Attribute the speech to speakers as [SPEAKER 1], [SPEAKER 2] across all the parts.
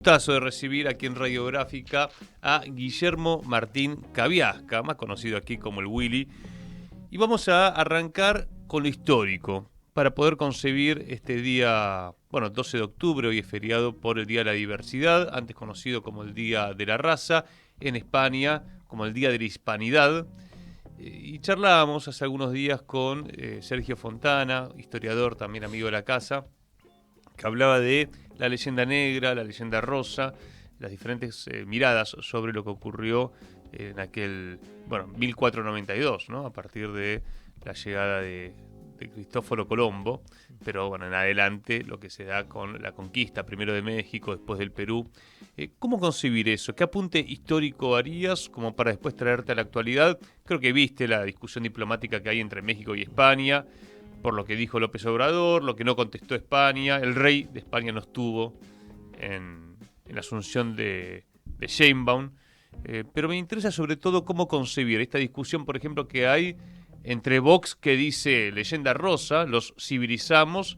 [SPEAKER 1] Gustazo de recibir aquí en Radiográfica a Guillermo Martín Cabiasca, más conocido aquí como el Willy, y vamos a arrancar con lo histórico para poder concebir este día, 12 de octubre, hoy es feriado por el Día de la Diversidad, antes conocido como el Día de la Raza, en España como el Día de la Hispanidad. Y charlábamos hace algunos días con Sergio Fontana, historiador, también amigo de la casa, que hablaba de la leyenda negra, la leyenda rosa, las diferentes miradas sobre lo que ocurrió en aquel, 1492, ¿no? A partir de la llegada de Cristóforo Colombo, pero en adelante lo que se da con la conquista, primero de México, después del Perú. ¿Cómo concebir eso? ¿Qué apunte histórico harías como para después traerte a la actualidad? Creo que viste la discusión diplomática que hay entre México y España, por lo que dijo López Obrador, lo que no contestó España. El rey de España no estuvo en la asunción de Sheinbaum. Pero me interesa sobre todo cómo concebir esta discusión, por ejemplo, que hay entre Vox, que dice leyenda rosa, los civilizamos,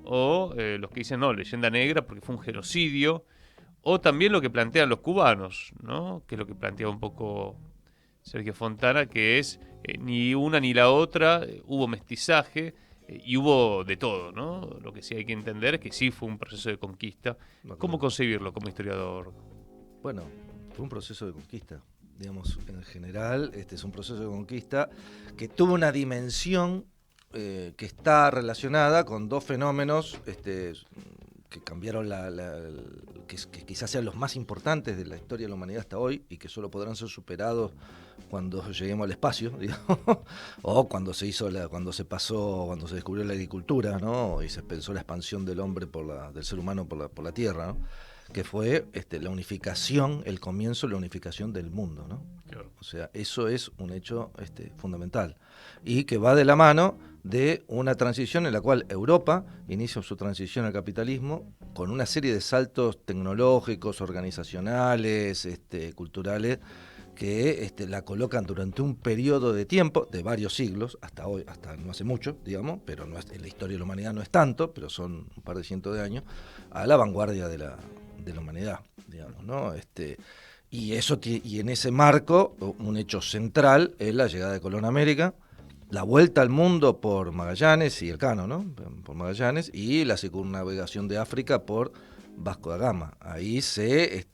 [SPEAKER 1] o los que dicen no, leyenda negra porque fue un genocidio, o también lo que plantean los cubanos, ¿no? Que es lo que planteaba un poco Sergio Fontana, que es ni una ni la otra, hubo mestizaje y hubo de todo, ¿no? Lo que sí hay que entender es que sí fue un proceso de conquista. ¿Cómo concebirlo como historiador?
[SPEAKER 2] Bueno, fue un proceso de conquista, digamos, en general es un proceso de conquista que tuvo una dimensión que está relacionada con dos fenómenos que cambiaron que quizás sean los más importantes de la historia de la humanidad hasta hoy y que solo podrán ser superados cuando lleguemos al espacio, digamos, o cuando se descubrió la agricultura, ¿no? Y se pensó la expansión del hombre del ser humano por la tierra, ¿no? Que fue la unificación, el comienzo de la unificación del mundo, ¿no? Claro. O sea, eso es un hecho fundamental y que va de la mano de una transición en la cual Europa inicia su transición al capitalismo con una serie de saltos tecnológicos, organizacionales, culturales, que la colocan durante un periodo de tiempo, de varios siglos, hasta hoy, hasta no hace mucho, digamos, pero no es, en la historia de la humanidad no es tanto, pero son un par de cientos de años, a la vanguardia de la humanidad, digamos, ¿no? Y en ese marco, un hecho central es la llegada de Colón a América, la vuelta al mundo por Magallanes y Elcano, ¿no? Por Magallanes, y la circunnavegación de África por Vasco da Gama. Ahí se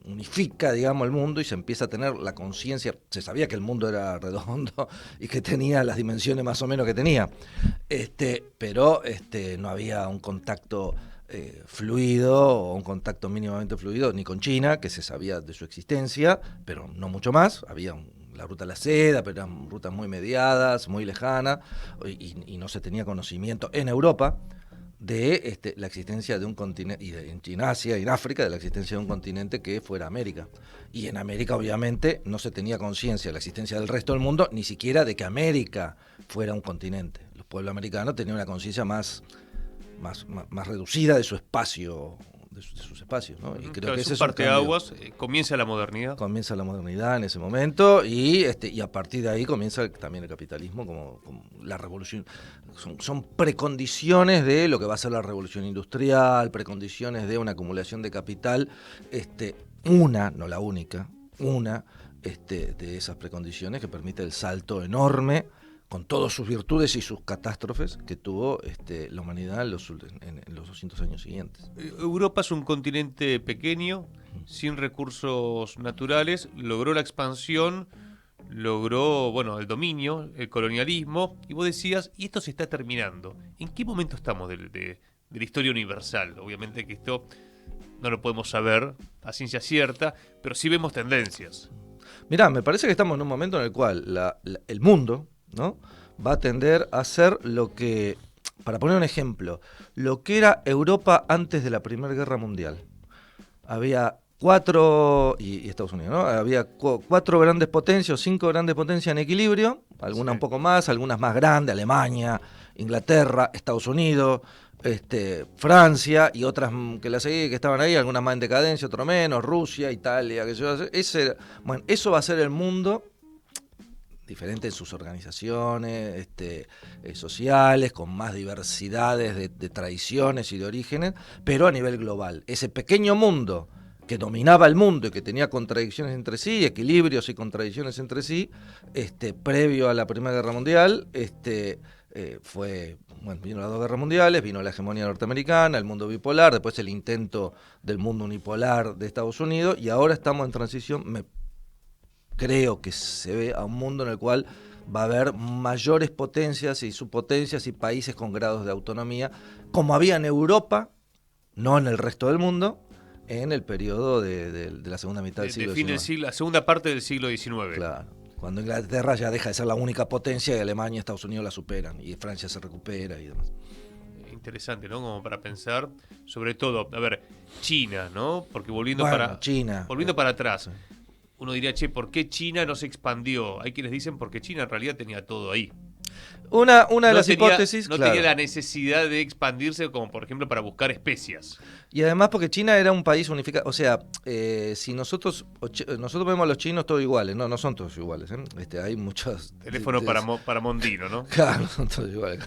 [SPEAKER 2] unifica, digamos, el mundo y se empieza a tener la conciencia. Se sabía que el mundo era redondo y que tenía las dimensiones más o menos que tenía, pero no había un contacto fluido o un contacto mínimamente fluido ni con China, que se sabía de su existencia, pero no mucho más. Había la ruta de la seda, pero eran rutas muy mediadas, muy lejanas, y no se tenía conocimiento en Europa de la existencia de un continente, y en Asia y en África, de la existencia de un continente que fuera América. Y en América, obviamente, no se tenía conciencia de la existencia del resto del mundo, ni siquiera de que América fuera un continente. Los pueblos americanos tenían una conciencia más reducida de su espacio, de sus espacios, ¿no? Y creo que ese es
[SPEAKER 1] parteaguas, comienza la modernidad.
[SPEAKER 2] Comienza la modernidad en ese momento y a partir de ahí comienza también el capitalismo como la revolución. Son precondiciones de lo que va a ser la revolución industrial, precondiciones de una acumulación de capital, una, no la única, de esas precondiciones que permite el salto enorme con todas sus virtudes y sus catástrofes que tuvo la humanidad en los 200 años siguientes.
[SPEAKER 1] Europa es un continente pequeño, sin recursos naturales, logró la expansión, logró el dominio, el colonialismo, y vos decías, y esto se está terminando. ¿En qué momento estamos de la historia universal? Obviamente que esto no lo podemos saber a ciencia cierta, pero sí vemos tendencias.
[SPEAKER 2] Mirá, me parece que estamos en un momento en el cual el mundo, ¿no?, va a tender a ser lo que, para poner un ejemplo, lo que era Europa antes de la Primera Guerra Mundial. Había y Estados Unidos, ¿no? Había 4 grandes potencias o 5 grandes potencias en equilibrio, algunas un poco más, algunas más grandes, Alemania, Inglaterra, Estados Unidos, Francia y otras que la seguí, que estaban ahí, algunas más en decadencia, otras menos, Rusia, Italia, eso va a ser el mundo, diferente en sus organizaciones sociales, con más diversidades de tradiciones y de orígenes, pero a nivel global. Ese pequeño mundo que dominaba el mundo y que tenía contradicciones entre sí, equilibrios y contradicciones entre sí, previo a la Primera Guerra Mundial, vino las dos guerras mundiales, vino la hegemonía norteamericana, el mundo bipolar, después el intento del mundo unipolar de Estados Unidos, y ahora estamos en transición, creo que se ve a un mundo en el cual va a haber mayores potencias y subpotencias y países con grados de autonomía, como había en Europa, no en el resto del mundo, en el periodo de la segunda mitad del siglo XIX.
[SPEAKER 1] La segunda parte del siglo XIX.
[SPEAKER 2] Claro, cuando Inglaterra ya deja de ser la única potencia y Alemania y Estados Unidos la superan, y Francia se recupera y demás.
[SPEAKER 1] Interesante, ¿no? Como para pensar, sobre todo, a ver, China, ¿no? Porque volviendo
[SPEAKER 2] China,
[SPEAKER 1] para atrás,
[SPEAKER 2] sí.
[SPEAKER 1] Uno diría, ¿por qué China no se expandió? Hay quienes dicen porque China en realidad tenía todo ahí.
[SPEAKER 2] Una de las hipótesis,
[SPEAKER 1] no tenía la necesidad de expandirse, como por ejemplo para buscar especias.
[SPEAKER 2] Y además porque China era un país unificado, o sea, si nosotros vemos a los chinos todos iguales, no son todos iguales, hay muchos...
[SPEAKER 1] Teléfono para Mondino, ¿no?
[SPEAKER 2] Claro, son todos iguales.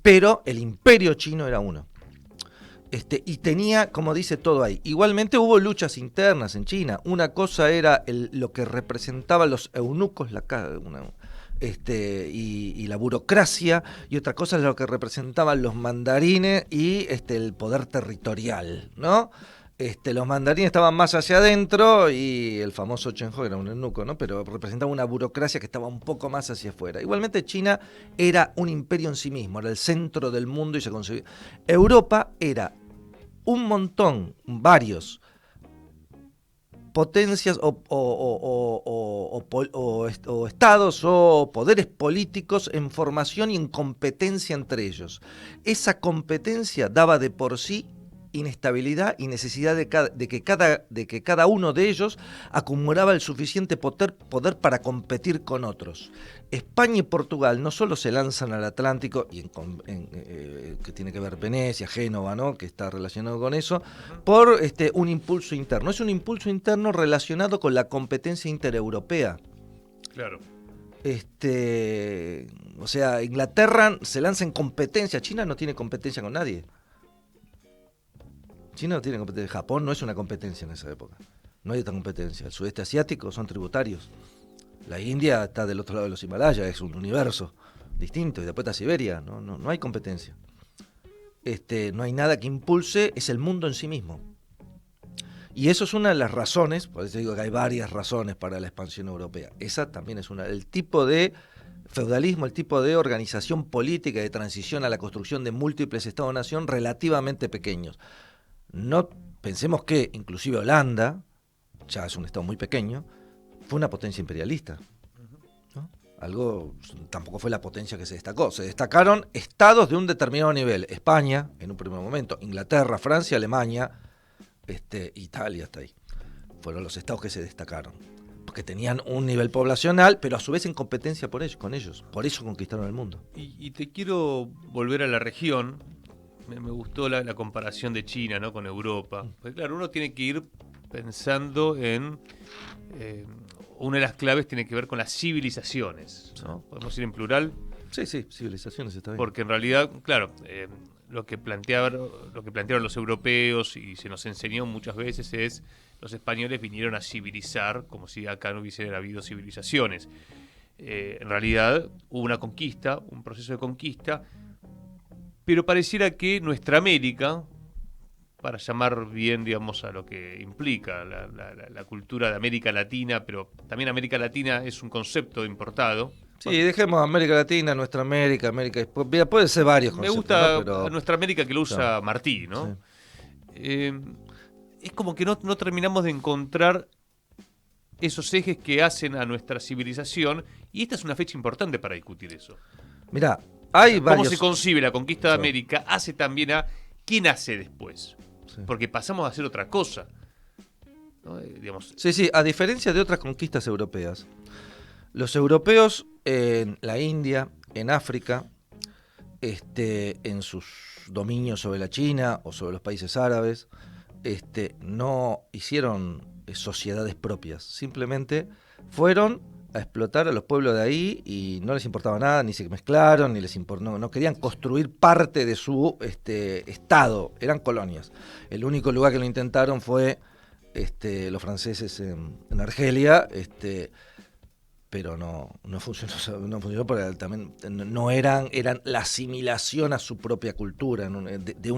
[SPEAKER 2] Pero el imperio chino era uno. Y tenía, como dice, todo ahí. Igualmente hubo luchas internas en China. Una cosa era lo que representaban los eunucos, y la burocracia, y otra cosa es lo que representaban los mandarines y el poder territorial, ¿no? Los mandarines estaban más hacia adentro y el famoso Chen Ho era un eunuco, ¿no? Pero representaba una burocracia que estaba un poco más hacia afuera. Igualmente China era un imperio en sí mismo, era el centro del mundo y se concebía. Europa era un montón, varios potencias o estados o poderes políticos en formación y en competencia entre ellos. Esa competencia daba de por sí inestabilidad y necesidad de que cada uno de ellos acumulaba el suficiente poder para competir con otros. España y Portugal no solo se lanzan al Atlántico, y que tiene que ver Venecia, Génova, ¿no? Que está relacionado con eso, por un impulso interno. Es un impulso interno relacionado con la competencia intereuropea.
[SPEAKER 1] Claro.
[SPEAKER 2] O sea, Inglaterra se lanza en competencia, China no tiene competencia con nadie. China no tiene competencia. Japón no es una competencia en esa época. No hay otra competencia. El sudeste asiático son tributarios. La India está del otro lado de los Himalayas, es un universo distinto. Y después está Siberia. No hay competencia. No hay nada que impulse, es el mundo en sí mismo. Y eso es una de las razones, por eso digo que hay varias razones para la expansión europea. Esa también es una. El tipo de feudalismo, el tipo de organización política de transición a la construcción de múltiples estados-nación relativamente pequeños. No pensemos que inclusive Holanda, ya es un estado muy pequeño, fue una potencia imperialista, ¿no? Tampoco fue la potencia que se destacó. Se destacaron estados de un determinado nivel. España, en un primer momento, Inglaterra, Francia, Alemania, Italia, hasta ahí. Fueron los estados que se destacaron. Porque tenían un nivel poblacional, pero a su vez en competencia con ellos. Por eso conquistaron el mundo.
[SPEAKER 1] Y te quiero volver a la región. Me gustó la comparación de China, ¿no? Con Europa. Porque claro, uno tiene que ir pensando en... una de las claves tiene que ver con las civilizaciones, ¿no? ¿Podemos ir en plural?
[SPEAKER 2] Sí, civilizaciones está bien.
[SPEAKER 1] Porque en realidad, claro, lo que plantearon los europeos y se nos enseñó muchas veces es los españoles vinieron a civilizar como si acá no hubiesen habido civilizaciones. En realidad hubo una conquista, un proceso de conquista, pero pareciera que nuestra América, para llamar bien, digamos, a lo que implica la cultura de América Latina, pero también América Latina es un concepto importado.
[SPEAKER 2] Sí, dejemos América Latina, nuestra América, puede ser varios conceptos.
[SPEAKER 1] Me gusta,
[SPEAKER 2] ¿no? Pero...
[SPEAKER 1] a nuestra América que lo usa Martí, ¿no? Sí. Es como que no terminamos de encontrar esos ejes que hacen a nuestra civilización, y esta es una fecha importante para discutir eso.
[SPEAKER 2] Mirá, hay varios...
[SPEAKER 1] ¿Cómo se concibe la conquista de América? Hace también a quién hace después. Sí. Porque pasamos a hacer otra cosa, ¿no? Digamos.
[SPEAKER 2] Sí, a diferencia de otras conquistas europeas, los europeos en la India, en África, en sus dominios sobre la China o sobre los países árabes, no hicieron sociedades propias, simplemente fueron a explotar a los pueblos de ahí y no les importaba nada, ni se mezclaron, ni les no querían construir parte de su estado, eran colonias. El único lugar que lo intentaron fue los franceses en Argelia, pero no funcionó porque también no eran la asimilación a su propia cultura, de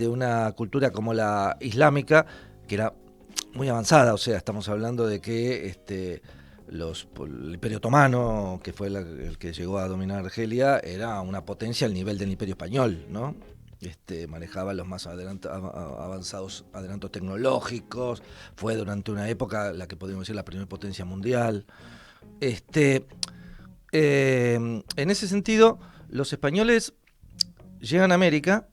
[SPEAKER 2] una cultura como la islámica, que era muy avanzada. O sea, estamos hablando de que el Imperio Otomano, que fue el que llegó a dominar Argelia, era una potencia al nivel del Imperio Español, ¿no? Manejaba los más avanzados adelantos tecnológicos, fue durante una época la que podríamos decir la primera potencia mundial. En ese sentido, los españoles llegan a América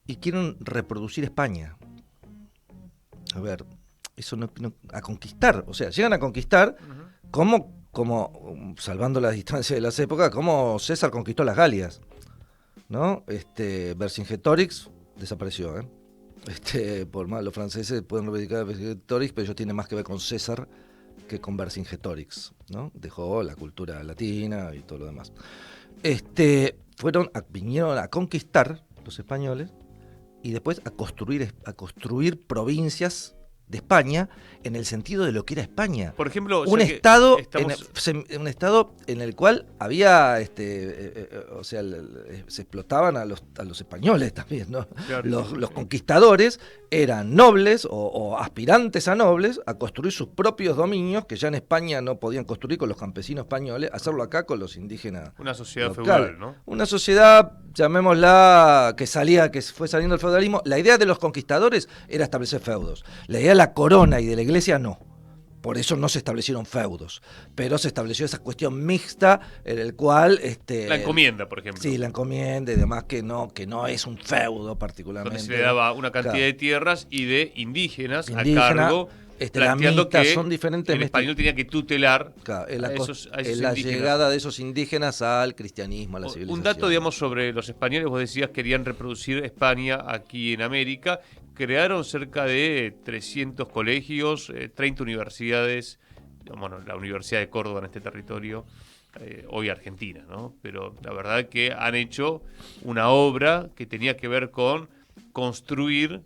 [SPEAKER 2] y quieren reproducir España. A ver, eso a conquistar, o sea, llegan a conquistar como salvando las distancias de las épocas, como César conquistó las Galias, ¿no? Vercingetorix desapareció, por más los franceses pueden reivindicar a Vercingetorix, pero ellos tienen más que ver con César que con Vercingetorix, ¿no? Dejó la cultura latina y todo lo demás. Vinieron a conquistar los españoles y después a construir provincias de España en el sentido de lo que era España.
[SPEAKER 1] Por ejemplo,
[SPEAKER 2] un estado en el cual había, se explotaban a los españoles también, ¿no?
[SPEAKER 1] Claro.
[SPEAKER 2] Los conquistadores eran nobles o aspirantes a nobles a construir sus propios dominios que ya en España no podían construir con los campesinos españoles, hacerlo acá con los indígenas.
[SPEAKER 1] Una sociedad
[SPEAKER 2] local.
[SPEAKER 1] feudal, ¿no?
[SPEAKER 2] Una sociedad, llamémosla, que fue saliendo del feudalismo. La idea de los conquistadores era establecer feudos. La idea de la corona y de la iglesia no. Por eso no se establecieron feudos, pero se estableció esa cuestión mixta en el cual
[SPEAKER 1] la encomienda, por ejemplo.
[SPEAKER 2] Sí, la encomienda y demás, que no es un feudo particularmente.
[SPEAKER 1] Donde se le daba una cantidad de tierras y de indígenas a cargo, planteando que
[SPEAKER 2] son diferentes
[SPEAKER 1] el español tenía que tutelar
[SPEAKER 2] la llegada de esos indígenas al cristianismo, a la civilización.
[SPEAKER 1] Un dato, digamos, sobre los españoles, vos decías querían reproducir España aquí en América. Crearon cerca de 300 colegios, 30 universidades, bueno, la Universidad de Córdoba en este territorio, hoy Argentina, ¿no? Pero la verdad que han hecho una obra que tenía que ver con construir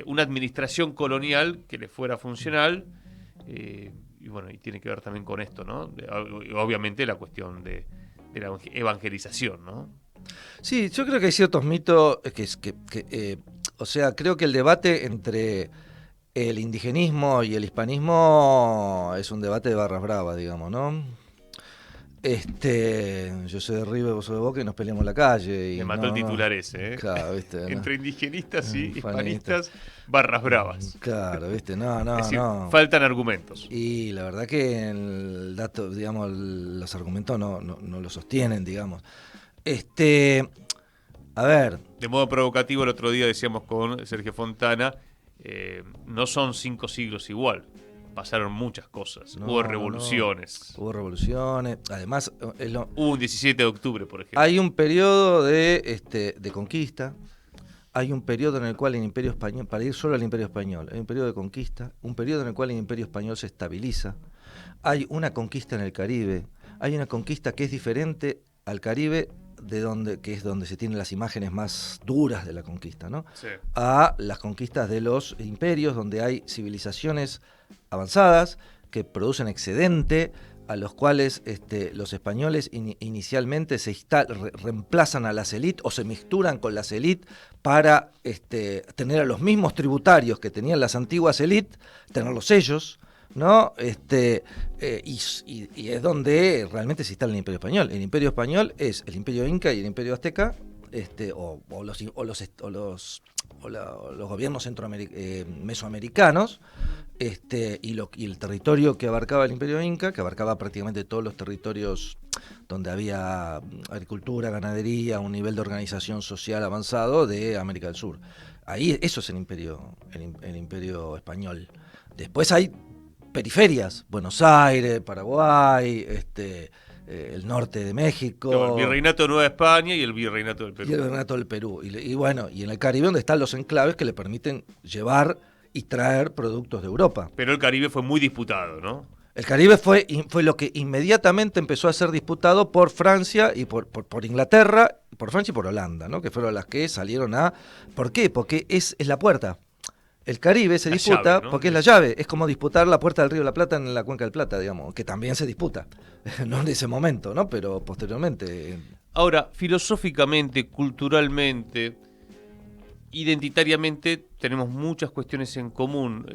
[SPEAKER 1] una administración colonial que le fuera funcional, y bueno, y tiene que ver también con esto, ¿no? Obviamente la cuestión de la evangelización, ¿no?
[SPEAKER 2] Sí, yo creo que hay ciertos mitos o sea, creo que el debate entre el indigenismo y el hispanismo es un debate de barras bravas, digamos, ¿no? Yo soy de River, vos sos de Boca y nos peleamos en la calle.
[SPEAKER 1] Me mató el titular ese, ¿eh?
[SPEAKER 2] Claro, ¿viste?
[SPEAKER 1] Entre indigenistas y hispanistas, barras bravas.
[SPEAKER 2] Claro, ¿viste?
[SPEAKER 1] Es decir, faltan argumentos.
[SPEAKER 2] Y la verdad que el dato, digamos, los argumentos no lo sostienen, digamos. A ver.
[SPEAKER 1] De modo provocativo, el otro día decíamos con Sergio Fontana, no son 5 siglos igual. Pasaron muchas cosas. Hubo revoluciones.
[SPEAKER 2] Hubo revoluciones. Además,
[SPEAKER 1] hubo un 17 de octubre, por ejemplo.
[SPEAKER 2] Hay un periodo de conquista. Hay un periodo en el cual el Imperio Español, para ir solo al Imperio Español, hay un periodo de conquista, un periodo en el cual el Imperio Español se estabiliza. Hay una conquista en el Caribe. Hay una conquista que es diferente al Caribe, que es donde se tienen las imágenes más duras de la conquista, ¿no?
[SPEAKER 1] Sí.
[SPEAKER 2] A las conquistas de los imperios, donde hay civilizaciones avanzadas que producen excedente, a los cuales los españoles inicialmente reemplazan a las élites o se mixturan con las élites para tener a los mismos tributarios que tenían las antiguas élites, tenerlos ellos, ¿no? Y es donde realmente se instala el Imperio Español. El Imperio Español es el Imperio Inca y el Imperio Azteca, o los gobiernos mesoamericanos, y el territorio que abarcaba el Imperio Inca, que abarcaba prácticamente todos los territorios donde había agricultura, ganadería, un nivel de organización social avanzado de América del Sur. Ahí eso es el Imperio Español. Después hay periferias, Buenos Aires, Paraguay, el norte de México.
[SPEAKER 1] El Virreinato de Nueva España y el Virreinato del Perú.
[SPEAKER 2] Y el Virreinato del Perú. Y bueno, y en el Caribe donde están los enclaves que le permiten llevar y traer productos de Europa.
[SPEAKER 1] Pero el Caribe fue muy disputado, ¿no?
[SPEAKER 2] El Caribe fue lo que inmediatamente empezó a ser disputado por Francia y por Inglaterra, por Francia y por Holanda, ¿no? Que fueron las que salieron a... ¿Por qué? Porque es la puerta. El Caribe se disputa
[SPEAKER 1] llave, ¿no?
[SPEAKER 2] porque es la llave. Es como disputar la puerta del Río de la Plata en la Cuenca del Plata, digamos, que también se disputa. No en ese momento, ¿no? Pero posteriormente.
[SPEAKER 1] Ahora, filosóficamente, culturalmente, identitariamente, tenemos muchas cuestiones en común.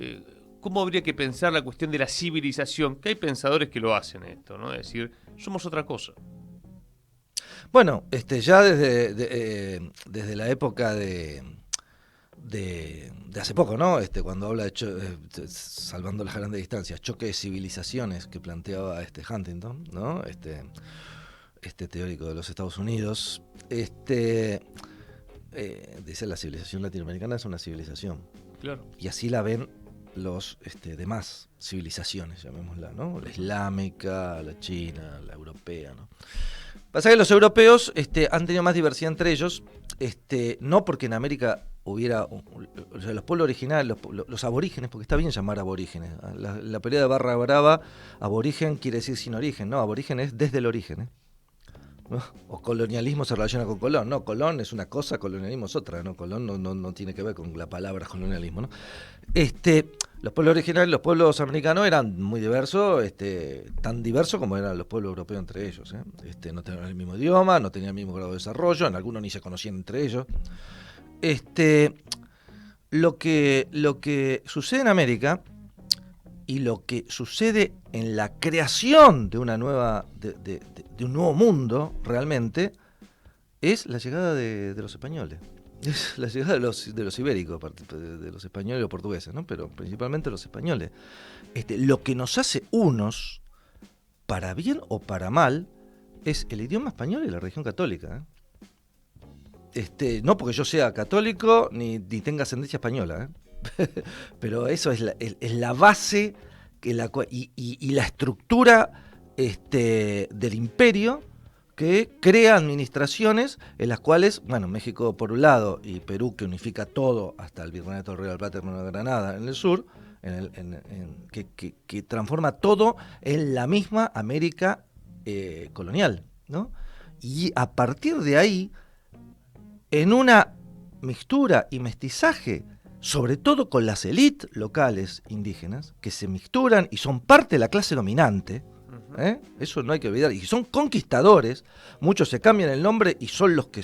[SPEAKER 1] ¿Cómo habría que pensar la cuestión de la civilización? Que hay pensadores que lo hacen esto, ¿no? Es decir, somos otra cosa.
[SPEAKER 2] Bueno, ya desde la época de hace poco, ¿no? Cuando habla salvando las grandes distancias, choque de civilizaciones que planteaba Huntington, ¿no? Este teórico de los Estados Unidos, dice la civilización latinoamericana es una civilización.
[SPEAKER 1] Claro.
[SPEAKER 2] Y así la ven los demás civilizaciones, llamémosla, ¿no? La islámica, la china, la europea, ¿no? Pasa que los europeos han tenido más diversidad entre ellos, no porque en América hubiera, o sea, los pueblos originales, los aborígenes, porque está bien llamar aborígenes. La pelea de Barra Brava, aborigen quiere decir sin origen, ¿no? Aborigen es desde el origen, ¿eh? ¿No? O colonialismo se relaciona con Colón, no, Colón es una cosa, colonialismo es otra, ¿no? Colón no tiene que ver con la palabra colonialismo, ¿no? Los pueblos originales, los pueblos americanos eran muy diversos, tan diversos como eran los pueblos europeos entre ellos, ¿eh? No tenían el mismo idioma, no tenían el mismo grado de desarrollo, en algunos ni se conocían entre ellos. Lo que sucede en América y lo que sucede en la creación de una nueva de un nuevo mundo realmente es la llegada de los españoles, es la llegada de los ibéricos, de los españoles y los portugueses, ¿no? Pero principalmente los españoles. Lo que nos hace unos, para bien o para mal, es el idioma español y la religión católica, ¿eh? No porque yo sea católico ni tenga ascendencia española, ¿eh? Pero eso es la base y la estructura del imperio que crea administraciones en las cuales, bueno, México por un lado y Perú que unifica todo hasta el Virreinato del Río de la Plata y Nueva Granada en el sur, que transforma todo en la misma América colonial, ¿no? Y a partir de ahí, en una mixtura y mestizaje, sobre todo con las élites locales indígenas, que se mixturan y son parte de la clase dominante, eso no hay que olvidar, y son conquistadores, muchos se cambian el nombre y son los que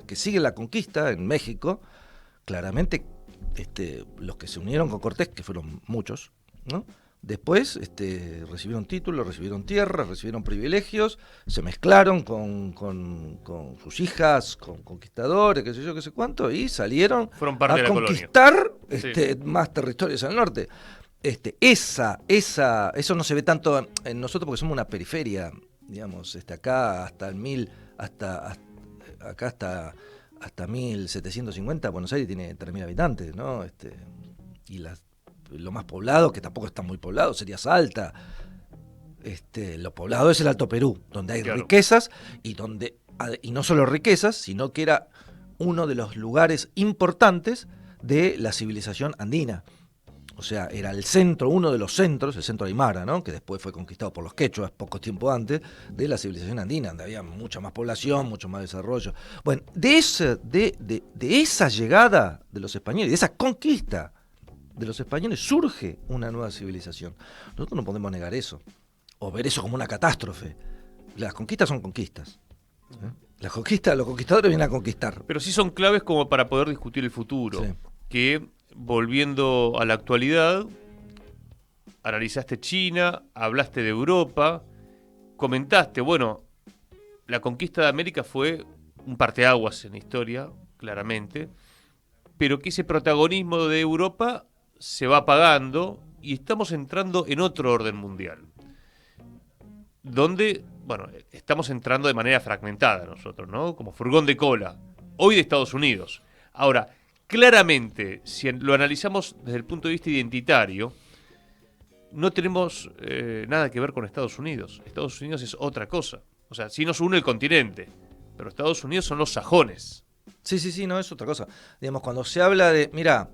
[SPEAKER 2] que siguen la conquista en México, claramente los que se unieron con Cortés, que fueron muchos, ¿no? Después recibieron títulos, recibieron tierras, recibieron privilegios, se mezclaron con sus hijas, con conquistadores, qué sé yo, qué sé cuánto, y salieron a conquistar más territorios al norte. Eso no se ve tanto en nosotros porque somos una periferia, digamos, acá hasta 1750, Buenos Aires tiene 3.000 habitantes, ¿no? Y lo más poblado, que tampoco está muy poblado, sería Salta. Lo poblado es el Alto Perú, donde hay riquezas y no solo riquezas, sino que era uno de los lugares importantes de la civilización andina. O sea, era el centro, uno de los centros, el centro aymara, ¿no? Que después fue conquistado por los quechuas poco tiempo antes, de la civilización andina, donde había mucha más población, mucho más desarrollo. Bueno, de esa llegada de los españoles, de esa conquista de los españoles, surge una nueva civilización. Nosotros no podemos negar eso, o ver eso como una catástrofe. Las conquistas son conquistas. Los conquistadores vienen a conquistar.
[SPEAKER 1] Pero sí son claves como para poder discutir el futuro. Sí. Que, volviendo a la actualidad, analizaste China, hablaste de Europa, comentaste, bueno, la conquista de América fue un parteaguas en la historia, claramente, pero que ese protagonismo de Europa se va apagando y estamos entrando en otro orden mundial, donde, bueno, estamos entrando de manera fragmentada nosotros, ¿no? Como furgón de cola, hoy de Estados Unidos. Ahora, claramente, si lo analizamos desde el punto de vista identitario, no tenemos nada que ver con Estados Unidos. Estados Unidos es otra cosa. O sea, sí nos une el continente, pero Estados Unidos son los sajones.
[SPEAKER 2] Sí, no, es otra cosa. Digamos, cuando se habla de, mira,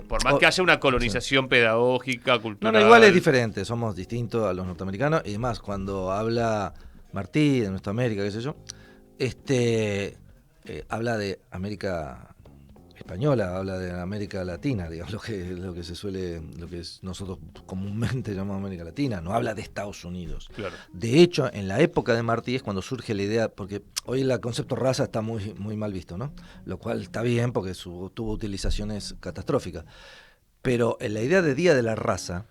[SPEAKER 1] Por más que haya una colonización pedagógica, cultural.
[SPEAKER 2] No, igual es diferente, somos distintos a los norteamericanos. Y además, cuando habla Martí de nuestra América, qué sé yo, habla de América española, habla de América Latina, digamos, lo que nosotros comúnmente llamamos América Latina, no habla de Estados Unidos.
[SPEAKER 1] Claro.
[SPEAKER 2] De hecho, en la época de Martí es cuando surge la idea, porque hoy el concepto raza está muy, muy mal visto, ¿no? Lo cual está bien porque tuvo utilizaciones catastróficas. Pero en la idea de Día de la Raza,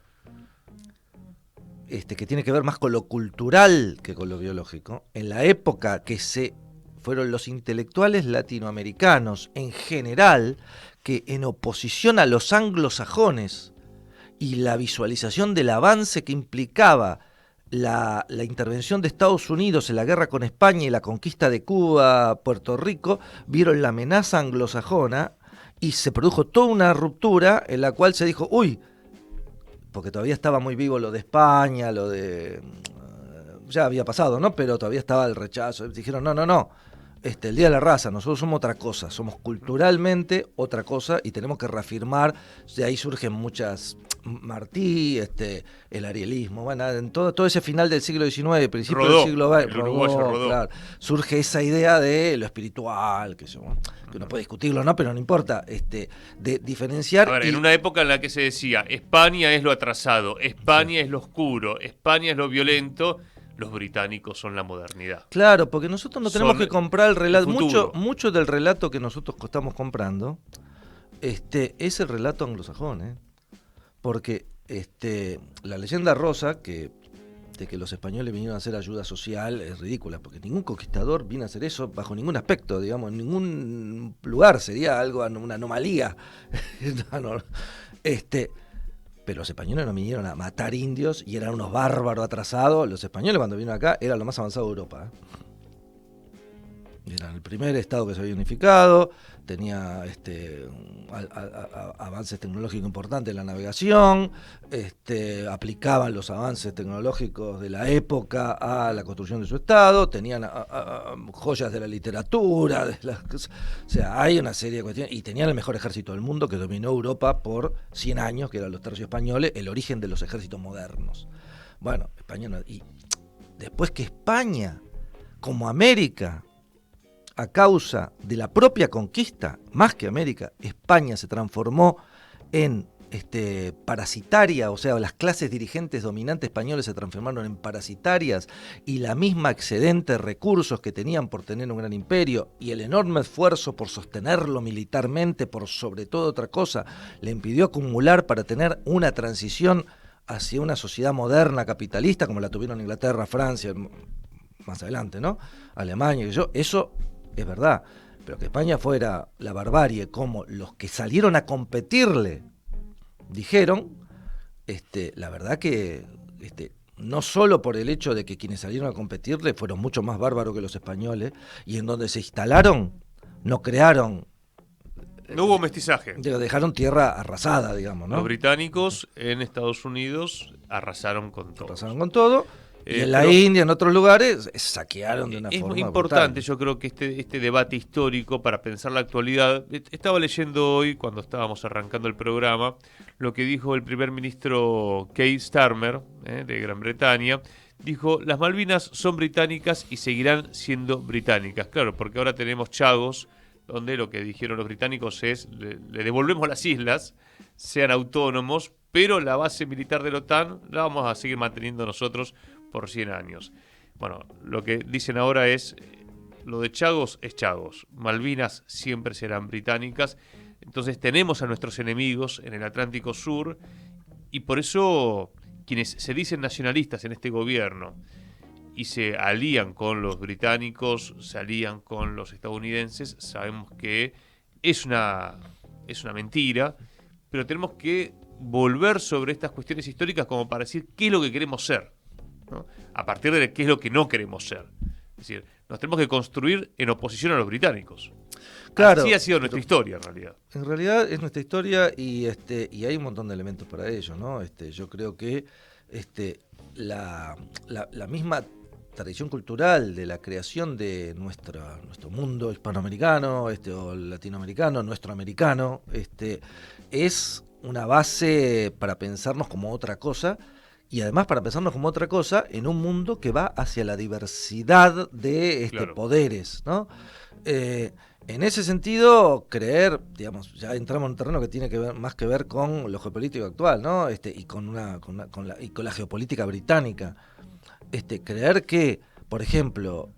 [SPEAKER 2] que tiene que ver más con lo cultural que con lo biológico, en la época que fueron los intelectuales latinoamericanos en general, que en oposición a los anglosajones y la visualización del avance que implicaba la intervención de Estados Unidos en la guerra con España y la conquista de Cuba, Puerto Rico, vieron la amenaza anglosajona y se produjo toda una ruptura en la cual se dijo, porque todavía estaba muy vivo lo de España, ya había pasado, ¿no? Pero todavía estaba el rechazo. Dijeron, no. El Día de la Raza, nosotros somos otra cosa, somos culturalmente otra cosa y tenemos que reafirmar, de ahí surgen muchas, Martí, el arielismo, bueno, en todo ese final del siglo XIX, principio del siglo XX, Rodó. Claro, surge esa idea de lo espiritual, que uno puede discutirlo, ¿no? Pero no importa, de diferenciar.
[SPEAKER 1] A ver, en una época en la que se decía, España es lo atrasado, España es lo oscuro, España es lo violento, los británicos son la modernidad.
[SPEAKER 2] Claro, porque nosotros no tenemos que comprar el relato. Mucho del relato que nosotros estamos comprando es el relato anglosajón. Porque la leyenda rosa de que los españoles vinieron a hacer ayuda social es ridícula, porque ningún conquistador viene a hacer eso bajo ningún aspecto, digamos, en ningún lugar, sería algo, una anomalía. Pero los españoles no vinieron a matar indios y eran unos bárbaros atrasados. Los españoles cuando vinieron acá eran lo más avanzado de Europa. Eran el primer estado que se había unificado, tenía avances tecnológicos importantes en la navegación, aplicaban los avances tecnológicos de la época a la construcción de su estado, tenían joyas de la literatura, o sea, hay una serie de cuestiones, y tenían el mejor ejército del mundo que dominó Europa por 100 años, que eran los tercios españoles, el origen de los ejércitos modernos. Bueno, España, y después que España, como América, a causa de la propia conquista, más que América, España se transformó en parasitaria, o sea, las clases dirigentes dominantes españoles se transformaron en parasitarias y la misma excedente de recursos que tenían por tener un gran imperio y el enorme esfuerzo por sostenerlo militarmente, por sobre todo otra cosa, le impidió acumular para tener una transición hacia una sociedad moderna capitalista como la tuvieron Inglaterra, Francia, más adelante, ¿no? Alemania, eso es verdad, pero que España fuera la barbarie como los que salieron a competirle dijeron, la verdad que no solo por el hecho de que quienes salieron a competirle fueron mucho más bárbaros que los españoles, y en donde se instalaron no crearon,
[SPEAKER 1] no hubo mestizaje,
[SPEAKER 2] dejaron tierra arrasada, digamos, ¿no?
[SPEAKER 1] Los británicos en Estados Unidos arrasaron con todo.
[SPEAKER 2] Y en la India, en otros lugares, saquearon de una forma
[SPEAKER 1] Es importante,
[SPEAKER 2] brutal.
[SPEAKER 1] yo creo que este debate histórico para pensar la actualidad. Estaba leyendo hoy, cuando estábamos arrancando el programa, lo que dijo el primer ministro Keir Starmer, de Gran Bretaña. Dijo, las Malvinas son británicas y seguirán siendo británicas. Claro, porque ahora tenemos Chagos, donde lo que dijeron los británicos es, le devolvemos las islas, sean autónomos, pero la base militar de la OTAN la vamos a seguir manteniendo nosotros por 100 años. Bueno, lo que dicen ahora es, lo de Chagos es Chagos, Malvinas siempre serán británicas, entonces tenemos a nuestros enemigos en el Atlántico Sur, y por eso quienes se dicen nacionalistas en este gobierno y se alían con los británicos, se alían con los estadounidenses, sabemos que es una mentira, pero tenemos que volver sobre estas cuestiones históricas como para decir qué es lo que queremos ser, ¿no? A partir de qué es lo que no queremos ser. Es decir, nos tenemos que construir en oposición a los británicos.
[SPEAKER 2] Claro,
[SPEAKER 1] así ha sido nuestra historia, en realidad.
[SPEAKER 2] En realidad es nuestra historia y hay un montón de elementos para ello, ¿no? Yo creo que la misma tradición cultural de la creación de nuestro mundo hispanoamericano, o latinoamericano, nuestro americano, es una base para pensarnos como otra cosa, y además para pensarnos como otra cosa en un mundo que va hacia la diversidad de
[SPEAKER 1] Claro.
[SPEAKER 2] poderes, ¿no? En ese sentido, creer, digamos, ya entramos en un terreno que tiene que ver más que ver con lo geopolítico actual, ¿no? Y con la geopolítica británica. Creer que, por ejemplo,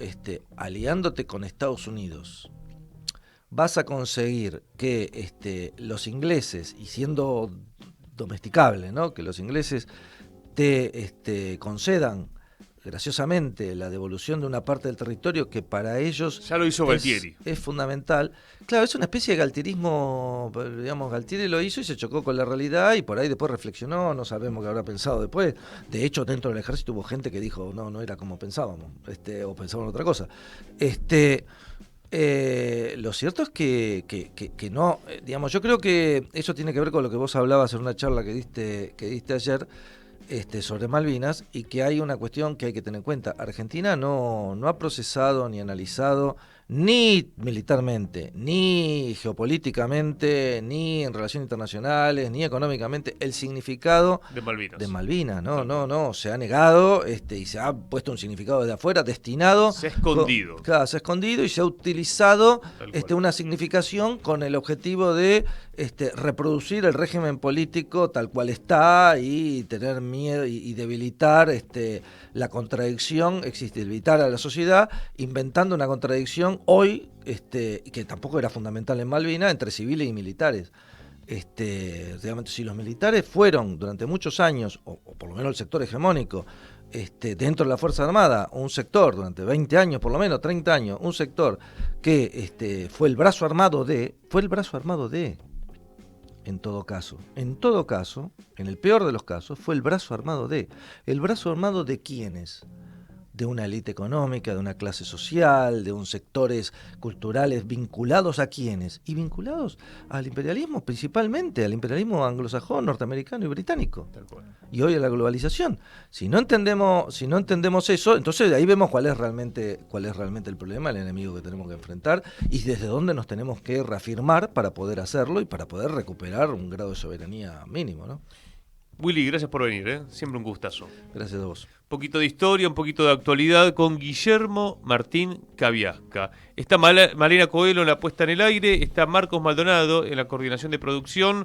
[SPEAKER 2] aliándote con Estados Unidos, vas a conseguir que los ingleses, y siendo domesticable, ¿no? Que los ingleses te concedan graciosamente la devolución de una parte del territorio que para ellos
[SPEAKER 1] ya lo hizo Galtieri.
[SPEAKER 2] Es fundamental. Claro, es una especie de galtierismo, digamos, Galtieri lo hizo y se chocó con la realidad y por ahí después reflexionó, no sabemos qué habrá pensado después. De hecho, dentro del ejército hubo gente que dijo, no era como pensábamos, o pensaban otra cosa. Lo cierto es que no, digamos, yo creo que eso tiene que ver con lo que vos hablabas en una charla que diste ayer, sobre Malvinas, y que hay una cuestión que hay que tener en cuenta. Argentina no ha procesado ni analizado, ni militarmente, ni geopolíticamente, ni en relaciones internacionales, ni económicamente, el significado
[SPEAKER 1] de Malvinas.
[SPEAKER 2] No, se ha negado, y se ha puesto un significado desde afuera, destinado.
[SPEAKER 1] Se ha escondido.
[SPEAKER 2] Claro, se ha escondido y se ha utilizado una significación con el objetivo de reproducir el régimen político tal cual está y tener miedo y debilitar la contradicción, debilitar a la sociedad, inventando una contradicción hoy, que tampoco era fundamental en Malvinas, entre civiles y militares. Realmente, si los militares fueron durante muchos años, o por lo menos el sector hegemónico, dentro de la Fuerza Armada, un sector durante 20 años, por lo menos 30 años, un sector que fue el brazo armado de, en todo caso, en el peor de los casos, fue el brazo armado de ¿quiénes? De una élite económica, de una clase social, de un sectores culturales vinculados a quiénes, y vinculados al imperialismo, principalmente al imperialismo anglosajón, norteamericano y británico, y hoy a la globalización. Si no entendemos eso, entonces ahí vemos cuál es realmente el problema, el enemigo que tenemos que enfrentar y desde dónde nos tenemos que reafirmar para poder hacerlo y para poder recuperar un grado de soberanía mínimo, ¿no?
[SPEAKER 1] Willy, gracias por venir, siempre un gustazo.
[SPEAKER 2] Gracias a vos.
[SPEAKER 1] Un poquito de historia, un poquito de actualidad con Guillermo Martín Cabiasca. Está Malena Coelho en la puesta en el aire, está Marcos Maldonado en la coordinación de producción.